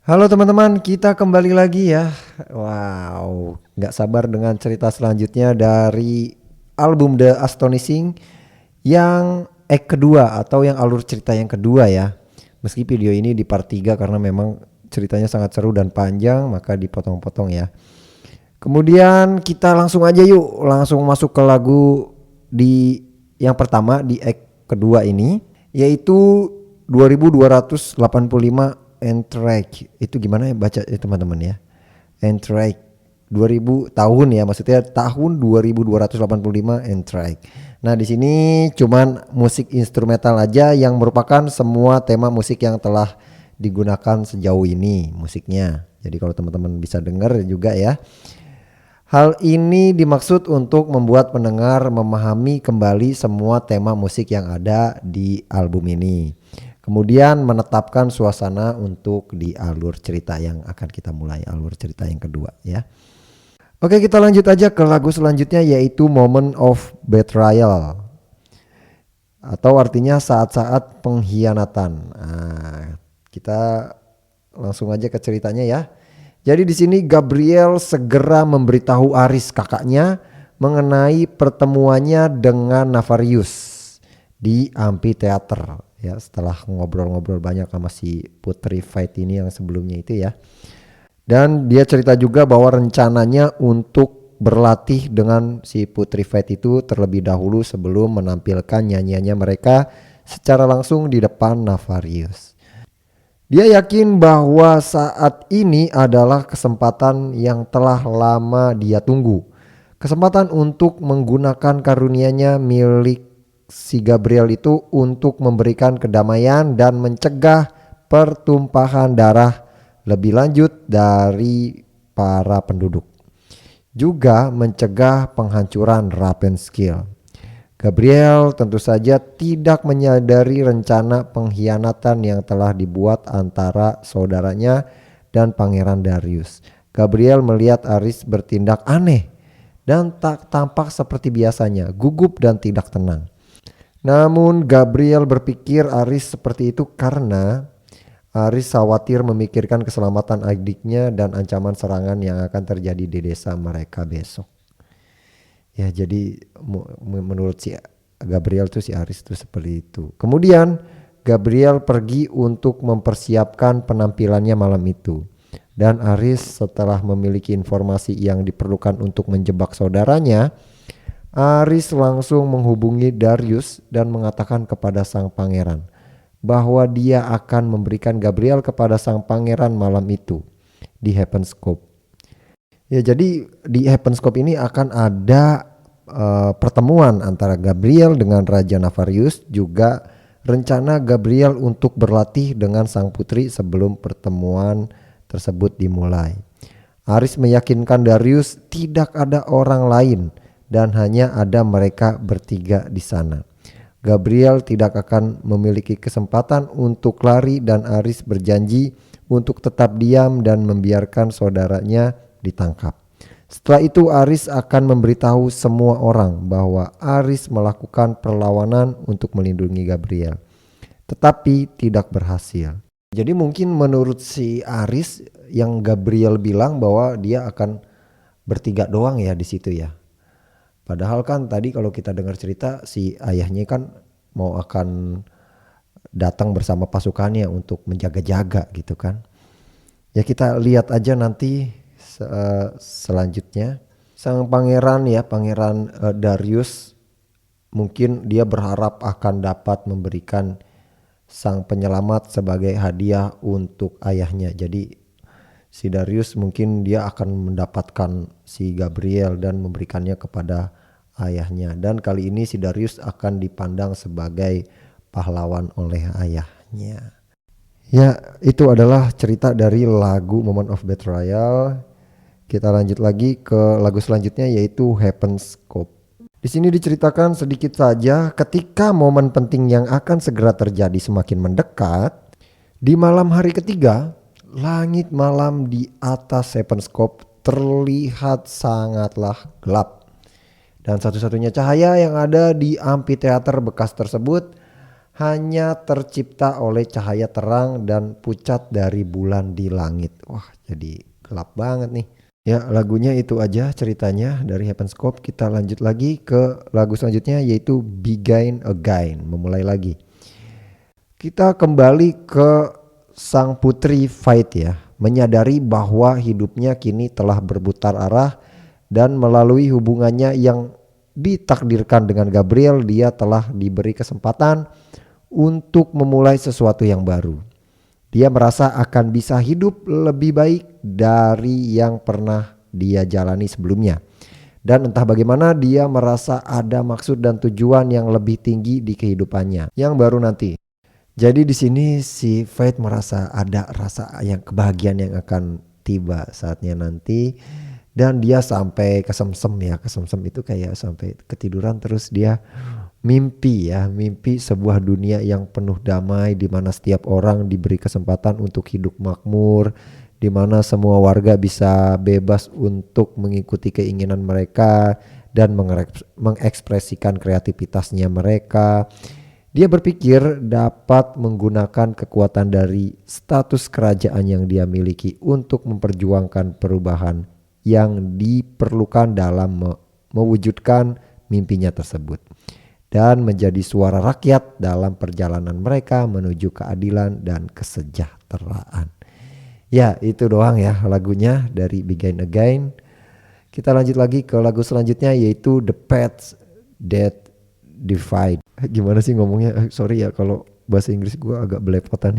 Halo teman-teman, kita kembali lagi ya. Wow, nggak sabar dengan cerita selanjutnya dari album The Astonishing yang kedua atau yang alur cerita yang kedua ya. Meski video ini di part 3 karena memang ceritanya sangat seru dan panjang, maka dipotong-potong ya. Kemudian kita langsung aja yuk, langsung masuk ke lagu di yang pertama di kedua ini, yaitu 2285 Entrake. Itu gimana ya baca ya teman-teman ya. Entrake 2000 tahun ya, maksudnya tahun 2285 Entrake. Nah, di sini cuman musik instrumental aja yang merupakan semua tema musik yang telah digunakan sejauh ini musiknya. Jadi kalau teman-teman bisa dengar juga ya. Hal ini dimaksud untuk membuat pendengar memahami kembali semua tema musik yang ada di album ini. Kemudian menetapkan suasana untuk di alur cerita yang akan kita mulai, alur cerita yang kedua ya. Oke, kita lanjut aja ke lagu selanjutnya, yaitu Moment of Betrayal, atau artinya saat-saat pengkhianatan. Nah, kita langsung aja ke ceritanya ya. Jadi di sini Gabriel segera memberitahu Aris kakaknya mengenai pertemuannya dengan Navarius di amphitheater ya, setelah ngobrol-ngobrol banyak sama si Putri Fight ini yang sebelumnya itu ya. Dan dia cerita juga bahwa rencananya untuk berlatih dengan si Putri Fight itu terlebih dahulu sebelum menampilkan nyanyiannya mereka secara langsung di depan Navarius. Dia yakin bahwa saat ini adalah kesempatan yang telah lama dia tunggu. Kesempatan untuk menggunakan karunia-Nya milik si Gabriel itu untuk memberikan kedamaian dan mencegah pertumpahan darah lebih lanjut dari para penduduk. Juga mencegah penghancuran Rapunzel. Gabriel tentu saja tidak menyadari rencana pengkhianatan yang telah dibuat antara saudaranya dan Pangeran Darius. Gabriel melihat Aris bertindak aneh dan tak tampak seperti biasanya, gugup dan tidak tenang. Namun Gabriel berpikir Aris seperti itu karena Aris khawatir memikirkan keselamatan adiknya dan ancaman serangan yang akan terjadi di desa mereka besok. Ya, jadi menurut si Gabriel tuh si Aris tuh seperti itu. Kemudian Gabriel pergi untuk mempersiapkan penampilannya malam itu. Dan Aris setelah memiliki informasi yang diperlukan untuk menjebak saudaranya, Aris langsung menghubungi Darius dan mengatakan kepada sang pangeran bahwa dia akan memberikan Gabriel kepada sang pangeran malam itu di Heaven's Cove. Ya, jadi di Heaven's Cove ini akan ada pertemuan antara Gabriel dengan Raja Navarius, juga rencana Gabriel untuk berlatih dengan sang putri sebelum pertemuan tersebut dimulai. Aris meyakinkan Darius tidak ada orang lain dan hanya ada mereka bertiga di sana. Gabriel tidak akan memiliki kesempatan untuk lari dan Aris berjanji untuk tetap diam dan membiarkan saudaranya ditangkap. Setelah itu Aris akan memberitahu semua orang bahwa Aris melakukan perlawanan untuk melindungi Gabriel, tetapi tidak berhasil. Jadi mungkin menurut si Aris yang Gabriel bilang bahwa dia akan bertiga doang ya di situ ya. Padahal kan tadi kalau kita dengar cerita si ayahnya kan mau akan datang bersama pasukannya untuk menjaga-jaga gitu kan. Ya kita lihat aja nanti selanjutnya. Sang pangeran ya, Pangeran Darius, mungkin dia berharap akan dapat memberikan sang penyelamat sebagai hadiah untuk ayahnya. Jadi si Darius mungkin dia akan mendapatkan si Gabriel dan memberikannya kepada ayahnya. Dan kali ini si Darius akan dipandang sebagai pahlawan oleh ayahnya. Ya, itu adalah cerita dari lagu Moment of Betrayal. Kita lanjut lagi ke lagu selanjutnya, yaitu Heaven's Cove. Di sini diceritakan sedikit saja ketika momen penting yang akan segera terjadi semakin mendekat. Di malam hari ketiga, langit malam di atas Heaven's Cove terlihat sangatlah gelap. Dan satu-satunya cahaya yang ada di amphitheater bekas tersebut hanya tercipta oleh cahaya terang dan pucat dari bulan di langit. Wah, jadi gelap banget nih. Ya, lagunya itu aja ceritanya dari Heavenscope. Kita lanjut lagi ke lagu selanjutnya, yaitu Begin Again, memulai lagi. Kita kembali ke sang putri Faith ya, menyadari bahwa hidupnya kini telah berputar arah dan melalui hubungannya yang ditakdirkan dengan Gabriel, dia telah diberi kesempatan untuk memulai sesuatu yang baru. Dia merasa akan bisa hidup lebih baik dari yang pernah dia jalani sebelumnya. Dan entah bagaimana dia merasa ada maksud dan tujuan yang lebih tinggi di kehidupannya yang baru nanti. Jadi di sini si Faith merasa ada rasa yang kebahagiaan yang akan tiba saatnya nanti. Dan dia sampai kesemsem ya, kesemsem itu kayak sampai ketiduran, terus dia mimpi ya, mimpi sebuah dunia yang penuh damai di mana setiap orang diberi kesempatan untuk hidup makmur, di mana semua warga bisa bebas untuk mengikuti keinginan mereka dan mengekspresikan kreativitasnya mereka. Dia berpikir dapat menggunakan kekuatan dari status kerajaan yang dia miliki untuk memperjuangkan perubahan yang diperlukan dalam mewujudkan mimpinya tersebut, dan menjadi suara rakyat dalam perjalanan mereka menuju keadilan dan kesejahteraan. Ya, itu doang ya lagunya dari Begin Again. Kita lanjut lagi ke lagu selanjutnya, yaitu The Paths That Divide. Gimana sih ngomongnya? Sorry ya kalau bahasa Inggris gue agak belepotan.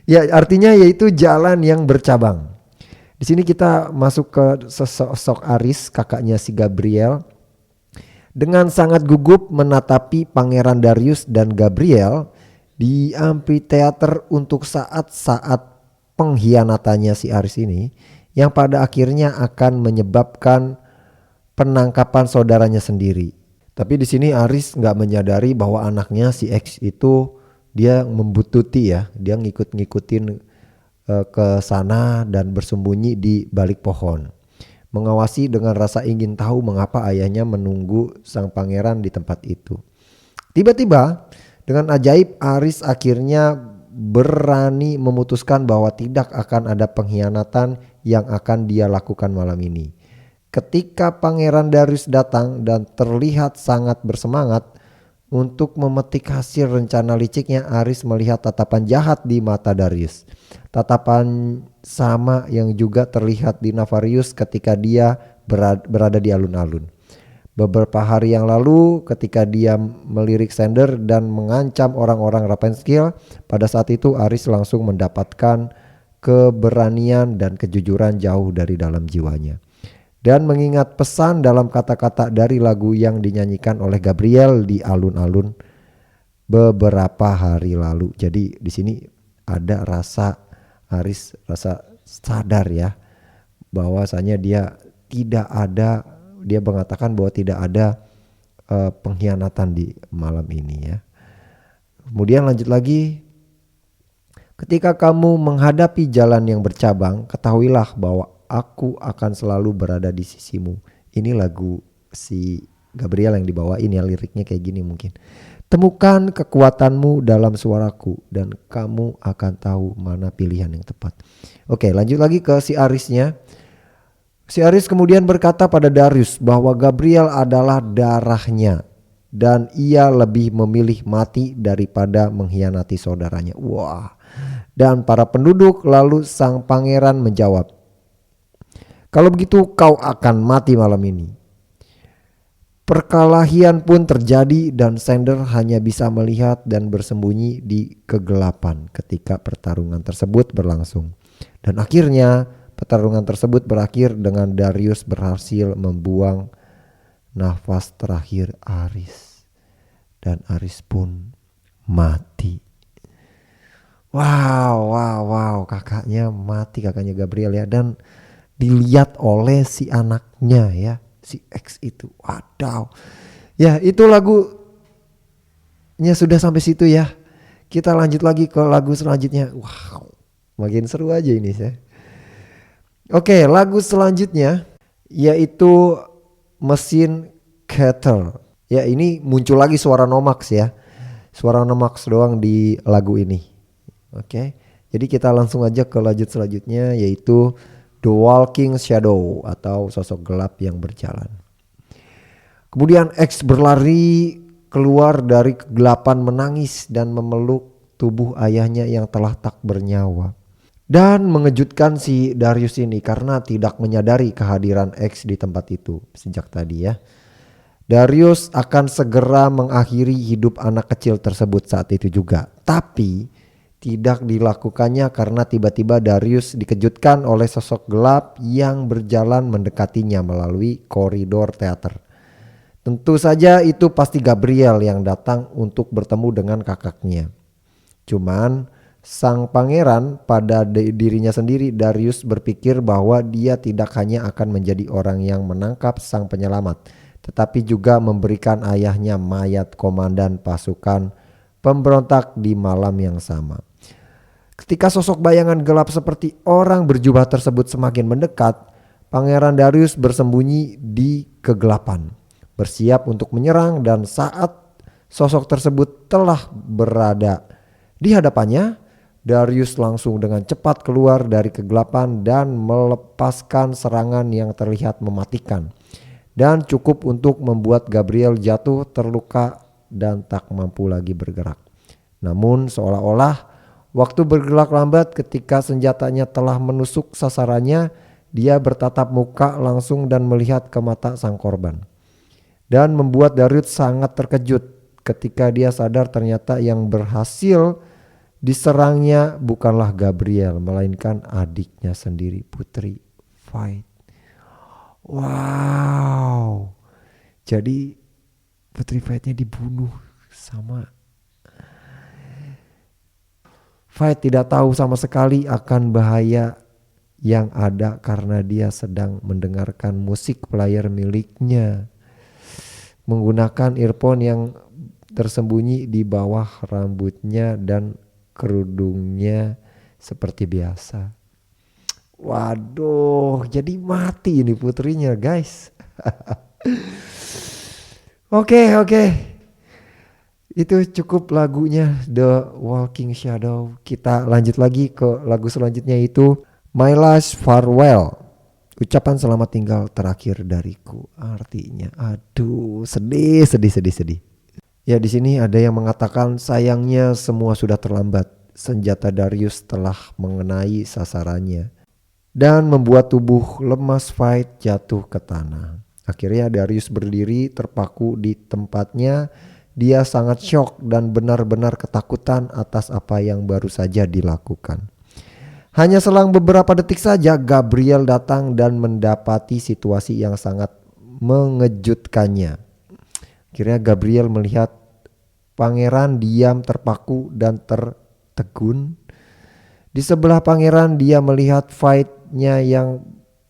Ya, artinya yaitu jalan yang bercabang. Di sini kita masuk ke sosok Aris, kakaknya si Gabriel. Dengan sangat gugup menatapi Pangeran Darius dan Gabriel di amphitheater untuk saat-saat pengkhianatannya si Aris ini, yang pada akhirnya akan menyebabkan penangkapan saudaranya sendiri. Tapi di sini Aris nggak menyadari bahwa anaknya si X itu dia membututi ya, dia ngikutin ke sana dan bersembunyi di balik pohon, mengawasi dengan rasa ingin tahu mengapa ayahnya menunggu sang pangeran di tempat itu. Tiba-tiba dengan ajaib Aris akhirnya berani memutuskan bahwa tidak akan ada pengkhianatan yang akan dia lakukan malam ini. Ketika Pangeran Darius datang dan terlihat sangat bersemangat untuk memetik hasil rencana liciknya, Aris melihat tatapan jahat di mata Darius. Tatapan sama yang juga terlihat di Navarius ketika dia berada di alun-alun. Beberapa hari yang lalu ketika dia melirik Sander dan mengancam orang-orang Rapunzel, pada saat itu Aris langsung mendapatkan keberanian dan kejujuran jauh dari dalam jiwanya. Dan mengingat pesan dalam kata-kata dari lagu yang dinyanyikan oleh Gabriel di alun-alun beberapa hari lalu. Jadi di sini ada rasa Aris, rasa sadar ya, bahwasanya dia mengatakan bahwa tidak ada pengkhianatan di malam ini ya. Kemudian lanjut lagi, ketika kamu menghadapi jalan yang bercabang, ketahuilah bahwa aku akan selalu berada di sisimu. Ini lagu si Gabriel yang dibawain ya, liriknya kayak gini mungkin. Temukan kekuatanmu dalam suaraku dan kamu akan tahu mana pilihan yang tepat. Oke, lanjut lagi ke si Arisnya. Si Aris kemudian berkata pada Darius bahwa Gabriel adalah darahnya dan ia lebih memilih mati daripada mengkhianati saudaranya. Wah. Dan para penduduk lalu sang pangeran menjawab, kalau begitu kau akan mati malam ini. Perkelahian pun terjadi dan Sander hanya bisa melihat dan bersembunyi di kegelapan ketika pertarungan tersebut berlangsung. Dan akhirnya pertarungan tersebut berakhir dengan Darius berhasil membuang nafas terakhir Aris. Dan Aris pun mati. Wow, kakaknya mati, kakaknya Gabriel ya. Dan dilihat oleh si anaknya ya, si X itu. Wadaw. Ya, itu lagunya sudah sampai situ ya. Kita lanjut lagi ke lagu selanjutnya. Wow, makin seru aja ini ya. Oke, lagu selanjutnya yaitu Mesin Cattle. Ya, ini muncul lagi suara Nomax ya. Suara Nomax doang di lagu ini. Oke. Jadi kita langsung aja ke lanjut selanjutnya, yaitu The Walking Shadow atau sosok gelap yang berjalan. Kemudian X berlari keluar dari kegelapan, menangis dan memeluk tubuh ayahnya yang telah tak bernyawa. Dan mengejutkan si Darius ini karena tidak menyadari kehadiran X di tempat itu sejak tadi ya. Darius akan segera mengakhiri hidup anak kecil tersebut saat itu juga. Tapi tidak dilakukannya karena tiba-tiba Darius dikejutkan oleh sosok gelap yang berjalan mendekatinya melalui koridor teater. Tentu saja itu pasti Gabriel yang datang untuk bertemu dengan kakaknya. Cuman sang pangeran pada dirinya sendiri, Darius berpikir bahwa dia tidak hanya akan menjadi orang yang menangkap sang penyelamat, tetapi juga memberikan ayahnya mayat komandan pasukan pemberontak di malam yang sama. Ketika sosok bayangan gelap seperti orang berjubah tersebut semakin mendekat, Pangeran Darius bersembunyi di kegelapan, bersiap untuk menyerang, dan saat sosok tersebut telah berada di hadapannya, Darius langsung dengan cepat keluar dari kegelapan dan melepaskan serangan yang terlihat mematikan dan cukup untuk membuat Gabriel jatuh terluka dan tak mampu lagi bergerak. Namun seolah-olah waktu bergerak lambat ketika senjatanya telah menusuk sasarannya, dia bertatap muka langsung dan melihat ke mata sang korban. Dan membuat Darius sangat terkejut ketika dia sadar ternyata yang berhasil diserangnya bukanlah Gabriel, melainkan adiknya sendiri, Putri Veit. Wow. Jadi Putri Veitnya dibunuh sama Veit. Tidak tahu sama sekali akan bahaya yang ada karena dia sedang mendengarkan musik player miliknya menggunakan earphone yang tersembunyi di bawah rambutnya dan kerudungnya seperti biasa. Waduh, jadi mati ini putrinya, guys. Oke. Itu cukup lagunya The Walking Shadow. Kita lanjut lagi ke lagu selanjutnya, yaitu My Last Farewell. Ucapan selamat tinggal terakhir dariku. Artinya, aduh, sedih. Ya, di sini ada yang mengatakan sayangnya semua sudah terlambat. Senjata Darius telah mengenai sasarannya dan membuat tubuh lemas Veit jatuh ke tanah. Akhirnya Darius berdiri terpaku di tempatnya. Dia sangat syok dan benar-benar ketakutan atas apa yang baru saja dilakukan. Hanya selang beberapa detik saja Gabriel datang dan mendapati situasi yang sangat mengejutkannya. Akhirnya Gabriel melihat pangeran diam terpaku dan tertegun. Di sebelah pangeran dia melihat Veit-nya yang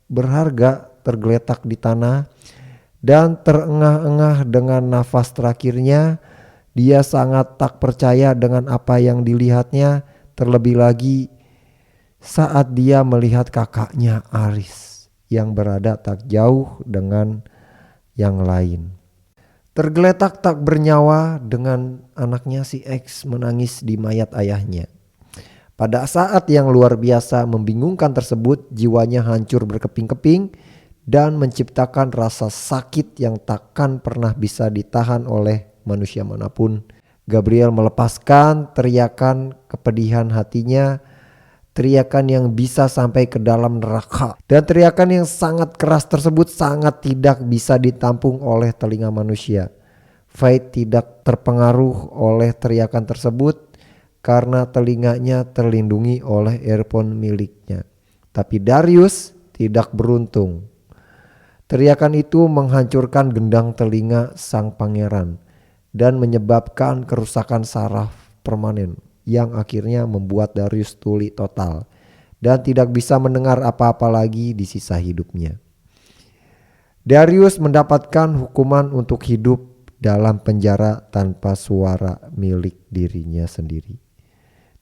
berharga tergeletak di tanah dan terengah-engah dengan nafas terakhirnya. Dia sangat tak percaya dengan apa yang dilihatnya, terlebih lagi saat dia melihat kakaknya Aris yang berada tak jauh dengan yang lain. Tergeletak tak bernyawa dengan anaknya si X menangis di mayat ayahnya. Pada saat yang luar biasa membingungkan tersebut, jiwanya hancur berkeping-keping dan menciptakan rasa sakit yang takkan pernah bisa ditahan oleh manusia manapun. Gabriel melepaskan teriakan kepedihan hatinya, teriakan yang bisa sampai ke dalam neraka. Dan teriakan yang sangat keras tersebut sangat tidak bisa ditampung oleh telinga manusia. Veit tidak terpengaruh oleh teriakan tersebut karena telinganya terlindungi oleh earphone miliknya. Tapi Darius tidak beruntung. Teriakan itu menghancurkan gendang telinga sang pangeran dan menyebabkan kerusakan saraf permanen yang akhirnya membuat Darius tuli total dan tidak bisa mendengar apa-apa lagi di sisa hidupnya. Darius mendapatkan hukuman untuk hidup dalam penjara tanpa suara milik dirinya sendiri,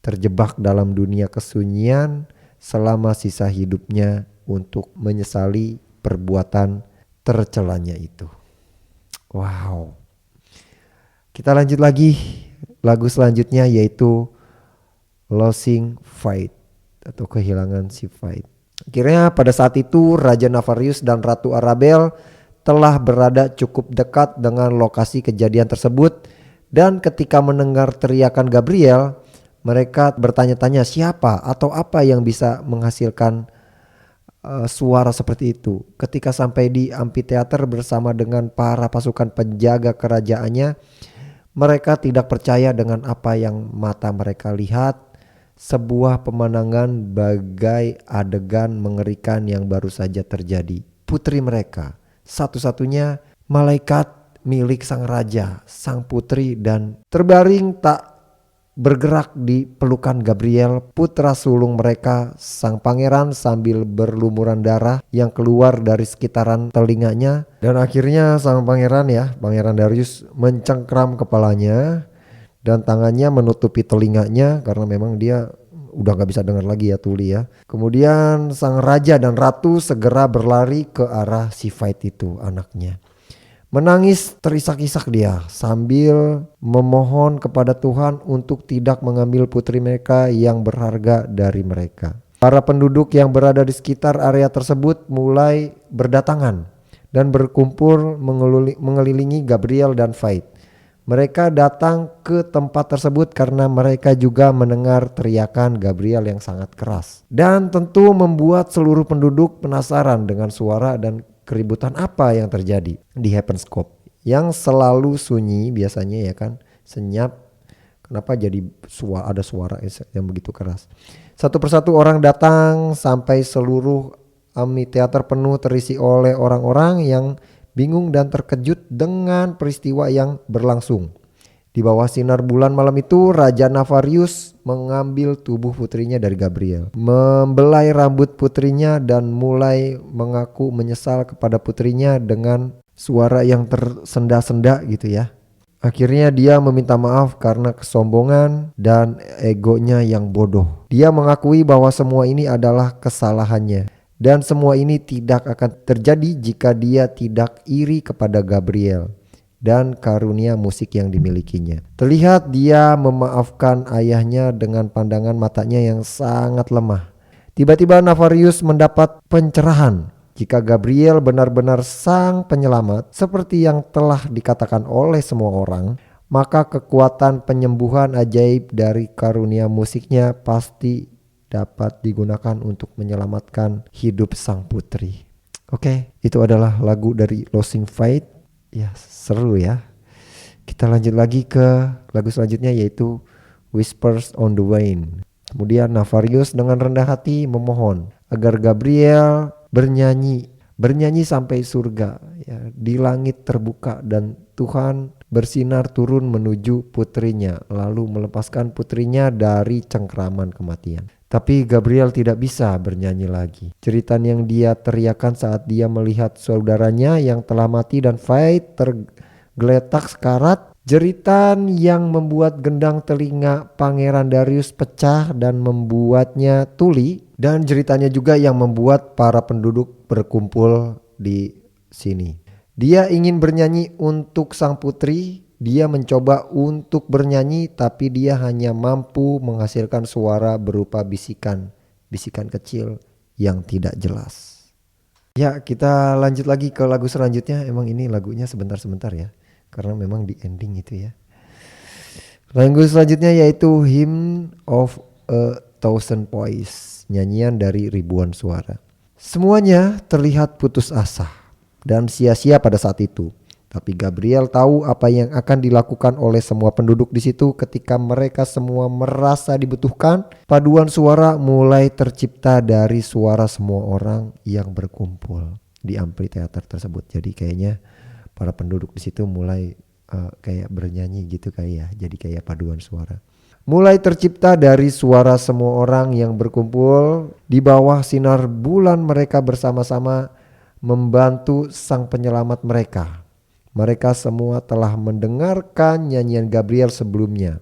terjebak dalam dunia kesunyian selama sisa hidupnya untuk menyesali perbuatan tercelanya itu. Wow. Kita lanjut lagi lagu selanjutnya yaitu Losing Fight atau kehilangan si Fight. Akhirnya pada saat itu Raja Navarius dan Ratu Arabel telah berada cukup dekat dengan lokasi kejadian tersebut, dan ketika mendengar teriakan Gabriel, mereka bertanya-tanya siapa atau apa yang bisa menghasilkan suara seperti itu. Ketika sampai di amfiteater bersama dengan para pasukan penjaga kerajaannya, mereka tidak percaya dengan apa yang mata mereka lihat. Sebuah pemandangan bagai adegan mengerikan yang baru saja terjadi. Putri mereka, satu-satunya malaikat milik sang raja, sang putri, dan terbaring tak bergerak di pelukan Gabriel, putra sulung mereka, sang pangeran, sambil berlumuran darah yang keluar dari sekitaran telinganya. Dan akhirnya sang pangeran Darius mencengkram kepalanya dan tangannya menutupi telinganya karena memang dia udah gak bisa dengar lagi ya tuli ya. Kemudian sang raja dan ratu segera berlari ke arah si Fight itu, anaknya. Menangis terisak-isak dia sambil memohon kepada Tuhan untuk tidak mengambil putri mereka yang berharga dari mereka. Para penduduk yang berada di sekitar area tersebut mulai berdatangan dan berkumpul mengelilingi Gabriel dan Fight. Mereka datang ke tempat tersebut karena mereka juga mendengar teriakan Gabriel yang sangat keras. Dan tentu membuat seluruh penduduk penasaran dengan suara dan keributan apa yang terjadi di Heaven's Court yang selalu sunyi biasanya ya kan, senyap. Kenapa jadi ada suara yang begitu keras? Satu persatu orang datang sampai seluruh amfiteater penuh terisi oleh orang-orang yang bingung dan terkejut dengan peristiwa yang berlangsung. Di bawah sinar bulan malam itu, Raja Navarius mengambil tubuh putrinya dari Gabriel, membelai rambut putrinya dan mulai mengaku menyesal kepada putrinya dengan suara yang tersenda-senda gitu ya. Akhirnya dia meminta maaf karena kesombongan dan egonya yang bodoh. Dia mengakui bahwa semua ini adalah kesalahannya. Dan semua ini tidak akan terjadi jika dia tidak iri kepada Gabriel dan karunia musik yang dimilikinya. Terlihat dia memaafkan ayahnya dengan pandangan matanya yang sangat lemah. Tiba-tiba Navarius mendapat pencerahan. Jika Gabriel benar-benar sang penyelamat seperti yang telah dikatakan oleh semua orang, maka kekuatan penyembuhan ajaib dari karunia musiknya pasti dapat digunakan untuk menyelamatkan hidup sang putri. Oke, itu adalah lagu dari Losing Fight. Ya, seru ya. Kita lanjut lagi ke lagu selanjutnya yaitu Whispers on the Wind. Kemudian Navarius dengan rendah hati memohon agar Gabriel bernyanyi sampai surga ya, di langit terbuka, dan Tuhan bersinar turun menuju putrinya lalu melepaskan putrinya dari cengkraman kematian. Tapi Gabriel tidak bisa bernyanyi lagi. Jeritan yang dia teriakan saat dia melihat saudaranya yang telah mati dan Fight tergeletak sekarat. Jeritan yang membuat gendang telinga Pangeran Darius pecah dan membuatnya tuli. Dan jeritannya juga yang membuat para penduduk berkumpul di sini. Dia ingin bernyanyi untuk sang putri. Dia mencoba untuk bernyanyi, tapi dia hanya mampu menghasilkan suara berupa bisikan kecil yang tidak jelas. Ya, kita lanjut lagi ke lagu selanjutnya. Emang ini lagunya sebentar-sebentar ya, karena memang di ending itu ya. Lagu selanjutnya yaitu Hymn of a Thousand Voices, nyanyian dari ribuan suara. Semuanya terlihat putus asa dan sia-sia pada saat itu. Tapi Gabriel tahu apa yang akan dilakukan oleh semua penduduk di situ ketika mereka semua merasa dibutuhkan. Paduan suara mulai tercipta dari suara semua orang yang berkumpul di amfiteater tersebut. Jadi kayaknya para penduduk di situ mulai kayak bernyanyi gitu kayak ya. Jadi kayak paduan suara. Mulai tercipta dari suara semua orang yang berkumpul di bawah sinar bulan. Mereka bersama-sama membantu sang penyelamat mereka. Mereka semua telah mendengarkan nyanyian Gabriel sebelumnya.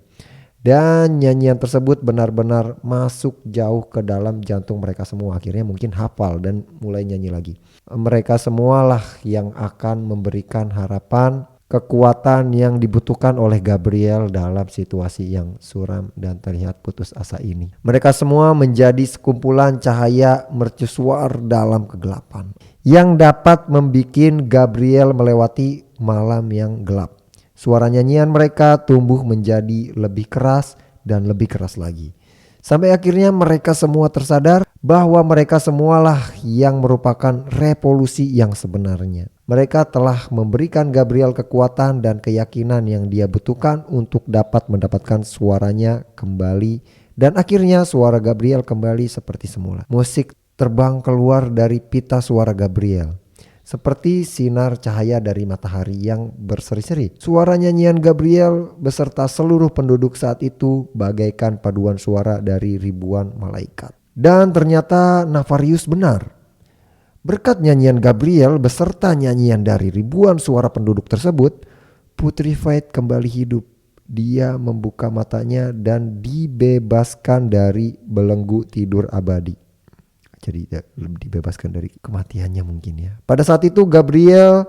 Dan nyanyian tersebut benar-benar masuk jauh ke dalam jantung mereka semua. Akhirnya mungkin hafal dan mulai nyanyi lagi. Mereka semualah yang akan memberikan harapan kekuatan yang dibutuhkan oleh Gabriel dalam situasi yang suram dan terlihat putus asa ini. Mereka semua menjadi sekumpulan cahaya mercusuar dalam kegelapan yang dapat membuat Gabriel melewati malam yang gelap. Suara nyanyian mereka tumbuh menjadi lebih keras dan lebih keras lagi. Sampai akhirnya mereka semua tersadar bahwa mereka semualah yang merupakan revolusi yang sebenarnya. Mereka telah memberikan Gabriel kekuatan dan keyakinan yang dia butuhkan untuk dapat mendapatkan suaranya kembali. Dan akhirnya suara Gabriel kembali seperti semula. Musik terbang keluar dari pita suara Gabriel, seperti sinar cahaya dari matahari yang berseri-seri. Suara nyanyian Gabriel beserta seluruh penduduk saat itu bagaikan paduan suara dari ribuan malaikat. Dan ternyata Navarius benar. Berkat nyanyian Gabriel beserta nyanyian dari ribuan suara penduduk tersebut, Putri Veit kembali hidup. Dia membuka matanya dan dibebaskan dari belenggu tidur abadi. Jadi dibebaskan dari kematiannya mungkin ya. Pada saat itu Gabriel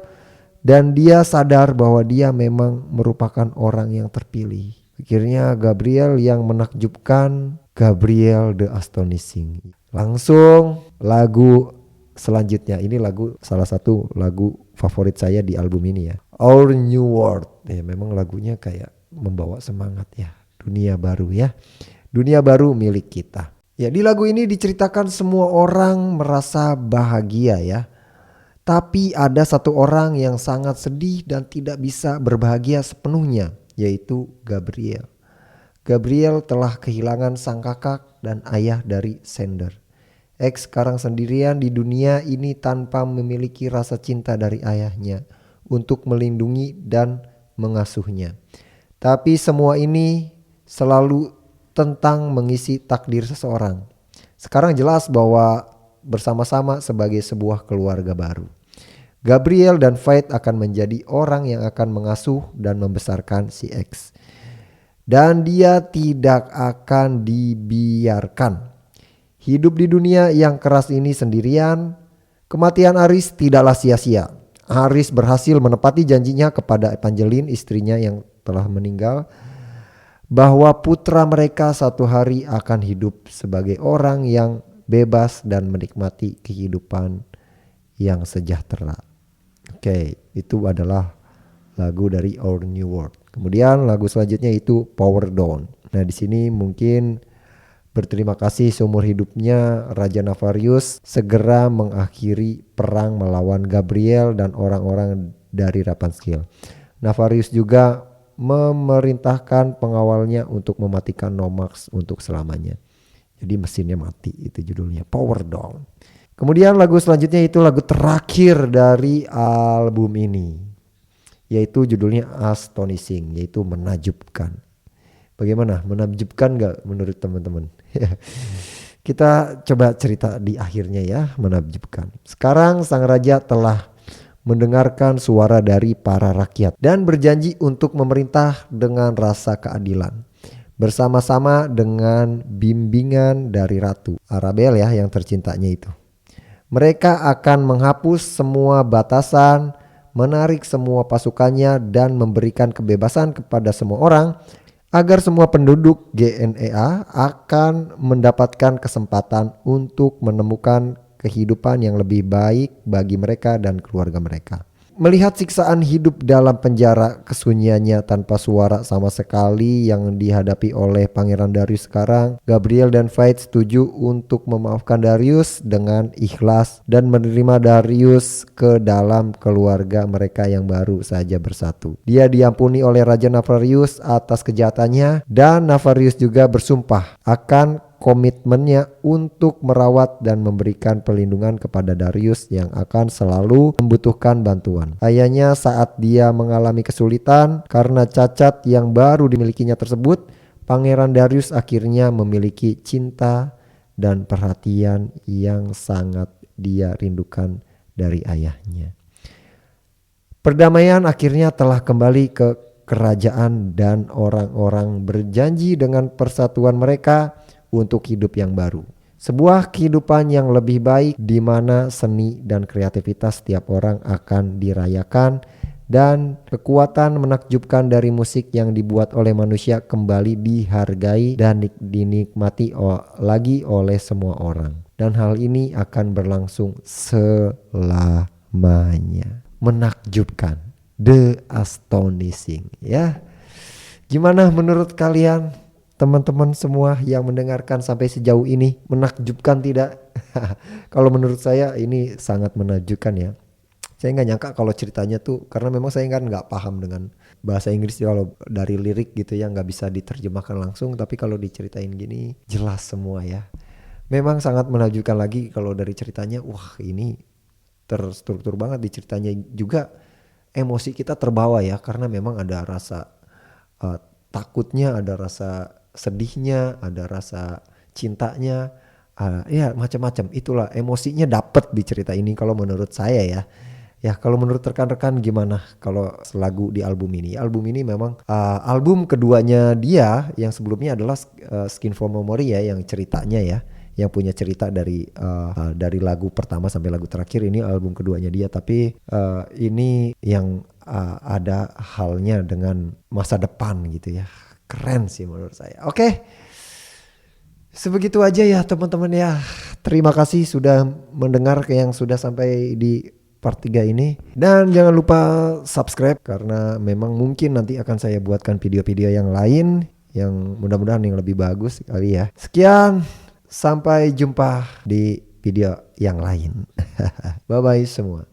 dan dia sadar bahwa dia memang merupakan orang yang terpilih. Akhirnya Gabriel yang menakjubkan, Gabriel the Astonishing. Langsung lagu selanjutnya, ini salah satu lagu favorit saya di album ini ya, Our New World. Ya, memang lagunya kayak membawa semangat ya, dunia baru ya, dunia baru milik kita. Ya, di lagu ini diceritakan semua orang merasa bahagia ya. Tapi ada satu orang yang sangat sedih dan tidak bisa berbahagia sepenuhnya, yaitu Gabriel. Gabriel telah kehilangan sang kakak dan ayah dari Xander. X sekarang sendirian di dunia ini tanpa memiliki rasa cinta dari ayahnya untuk melindungi dan mengasuhnya. Tapi semua ini selalu tentang mengisi takdir seseorang. Sekarang jelas bahwa bersama-sama sebagai sebuah keluarga baru, Gabriel dan Veit akan menjadi orang yang akan mengasuh dan membesarkan si X. Dan dia tidak akan dibiarkan hidup di dunia yang keras ini sendirian. Kematian Aris tidaklah sia-sia. Aris berhasil menepati janjinya kepada Evangeline, istrinya yang telah meninggal, bahwa putra mereka satu hari akan hidup sebagai orang yang bebas dan menikmati kehidupan yang sejahtera. Oke, itu adalah lagu dari Our New World. Kemudian lagu selanjutnya itu Power Down. Nah, di sini mungkin berterima kasih seumur hidupnya Raja Navarius segera mengakhiri perang melawan Gabriel dan orang-orang dari Rapunzel. Navarius juga memerintahkan pengawalnya untuk mematikan Nomax untuk selamanya. Jadi mesinnya mati, itu judulnya Power Down. Kemudian lagu selanjutnya itu lagu terakhir dari album ini, yaitu judulnya Astonishing, yaitu menakjubkan. Bagaimana, menakjubkan gak menurut teman-teman? Kita coba cerita di akhirnya ya, menakjubkan. Sekarang sang raja telah mendengarkan suara dari para rakyat dan berjanji untuk memerintah dengan rasa keadilan bersama-sama dengan bimbingan dari Ratu Arabel ya, yang tercintanya itu. Mereka akan menghapus semua batasan, menarik semua pasukannya dan memberikan kebebasan kepada semua orang agar semua penduduk GNEA akan mendapatkan kesempatan untuk menemukan kehidupan yang lebih baik bagi mereka dan keluarga mereka. Melihat siksaan hidup dalam penjara, kesunyiannya tanpa suara sama sekali yang dihadapi oleh Pangeran Darius sekarang, Gabriel dan Veit setuju untuk memaafkan Darius dengan ikhlas dan menerima Darius ke dalam keluarga mereka yang baru saja bersatu. Dia diampuni oleh Raja Navarius atas kejahatannya, dan Navarius juga bersumpah akan komitmennya untuk merawat dan memberikan perlindungan kepada Darius yang akan selalu membutuhkan bantuan. Ayahnya saat dia mengalami kesulitan karena cacat yang baru dimilikinya tersebut, Pangeran Darius akhirnya memiliki cinta dan perhatian yang sangat dia rindukan dari ayahnya. Perdamaian akhirnya telah kembali ke kerajaan dan orang-orang berjanji dengan persatuan mereka untuk hidup yang baru. Sebuah kehidupan yang lebih baik di mana seni dan kreativitas setiap orang akan dirayakan dan kekuatan menakjubkan dari musik yang dibuat oleh manusia kembali dihargai dan dinikmati lagi oleh semua orang. Dan hal ini akan berlangsung selamanya. Menakjubkan, the astonishing ya. Gimana menurut kalian teman-teman semua yang mendengarkan sampai sejauh ini? Menakjubkan tidak? Kalau menurut saya ini sangat menakjubkan ya. Saya nggak nyangka kalau ceritanya tuh, karena memang saya kan nggak paham dengan bahasa Inggris kalau dari lirik gitu ya, nggak bisa diterjemahkan langsung. Tapi kalau diceritain gini jelas semua ya. Memang sangat menakjubkan lagi kalau dari ceritanya. Wah, ini terstruktur banget di ceritanya juga. Emosi kita terbawa ya, karena memang ada rasa takutnya, ada rasa sedihnya, ada rasa cintanya, ya macam-macam. Itulah emosinya dapet di cerita ini kalau menurut saya ya. Ya kalau menurut rekan-rekan gimana kalau lagu di album ini? Album ini memang album keduanya dia, yang sebelumnya adalah Skin for Memory ya, yang ceritanya ya, yang punya cerita dari lagu pertama sampai lagu terakhir. Ini album keduanya dia, tapi ini yang ada halnya dengan masa depan gitu ya. Keren sih menurut saya. Oke. Sebegitu aja ya teman-teman ya. Terima kasih sudah mendengar yang sudah sampai di part 3 ini. Dan jangan lupa subscribe, karena memang mungkin nanti akan saya buatkan video-video yang lain yang mudah-mudahan yang lebih bagus kali ya. Sekian, sampai jumpa di video yang lain. Bye-bye semua.